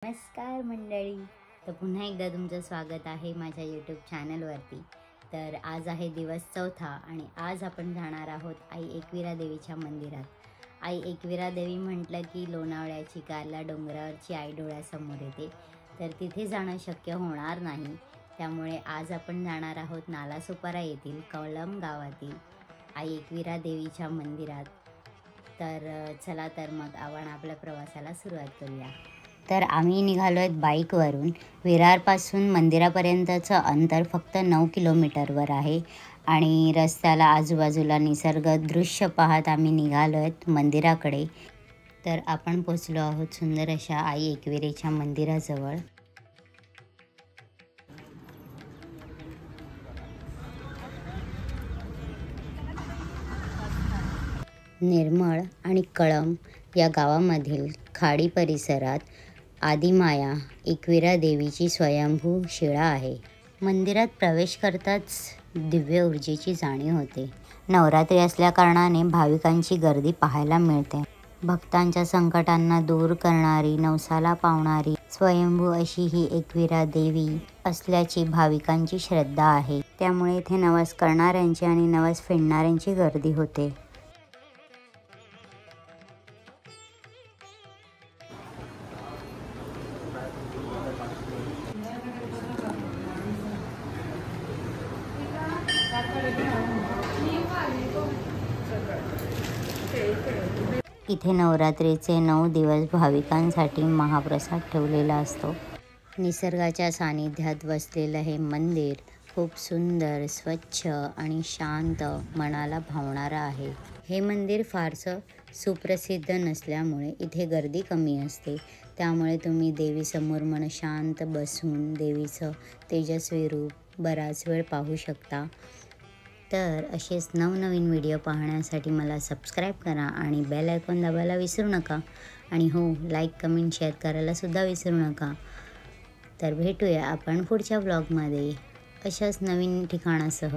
नमस्कार मंडळी, तर पुन्हा एकदा तुमचं स्वागत आहे माझ्या यूट्यूब चॅनलवरती। तर आज आहे दिवस चौथा आणि आज आपण जाणार आहोत आई एकविरा देवीच्या मंदिरात। आई एकविरा देवी म्हटलं की लोणावळ्याची कारला डोंगरावरची आई डोळ्यासमोर येते, तर तिथे जाणं शक्य होणार नाही। त्यामुळे आज आपण जाणार आहोत नालासोपारा येथील कळंब गावातील आई एकविरा देवीच्या मंदिरात। तर चला तर मग आपण आपल्या प्रवासाला सुरुवात करूया। तर आम्ही निघालो आहेत बाईकवरून। विरारपासून मंदिरापर्यंतचं अंतर फक्त 9 किलोमीटरवर आहे आणि रस्त्याला आजूबाजूला निसर्ग दृश्य पाहत आम्ही निघालो आहेत मंदिराकडे। तर आपण पोचलो आहोत सुंदर अशा आई एकविरेच्या मंदिराजवळ। निर्मळ आणि कळंब या गावामधील खाडी परिसरात आदिमाया एकविरा देवीची स्वयंभू शिळा आहे। मंदिरात प्रवेश करताच दिव्य ऊर्जेची जाणीव होते। नवरात्री असल्या कारणाने भाविकांची गर्दी पाहायला मिळते। भक्तांच्या संकटांना दूर करणारी, नवसाला पावणारी स्वयंभू अशी ही एकविरा देवी असल्याची भाविकांची श्रद्धा आहे। त्यामुळे इथे नवस करणाऱ्यांची आणि नवस फेडणाऱ्यांची गर्दी होते। इथे नवरात्रीचे 9 दिवस भाविकांसाठी महाप्रसाद ठेवलेला असतो। निसर्गाच्या सानिध्यात वसलेलं हे मंदिर खूप सुंदर, स्वच्छ आणि शांत मनाला भावणारं आहे। हे मंदिर फारसं सुप्रसिद्ध नसल्यामुळे इथे गर्दी कमी असते। त्यामुळे तुम्ही देवीसमोर मन शांत बसून देवीचं तेजस्वी रूप बराच वेळ पाहू शकता। तर असेच नवनवीन व्हिडिओ पाहण्यासाठी मला सबस्क्राईब करा आणि बेल आयकॉन दाबायला विसरू नका। आणि हो, लाईक, कमेंट, शेअर करायला सुद्धा विसरू नका। तर भेटूया आपण पुढच्या ब्लॉगमध्ये अशाच नवीन ठिकाणासह।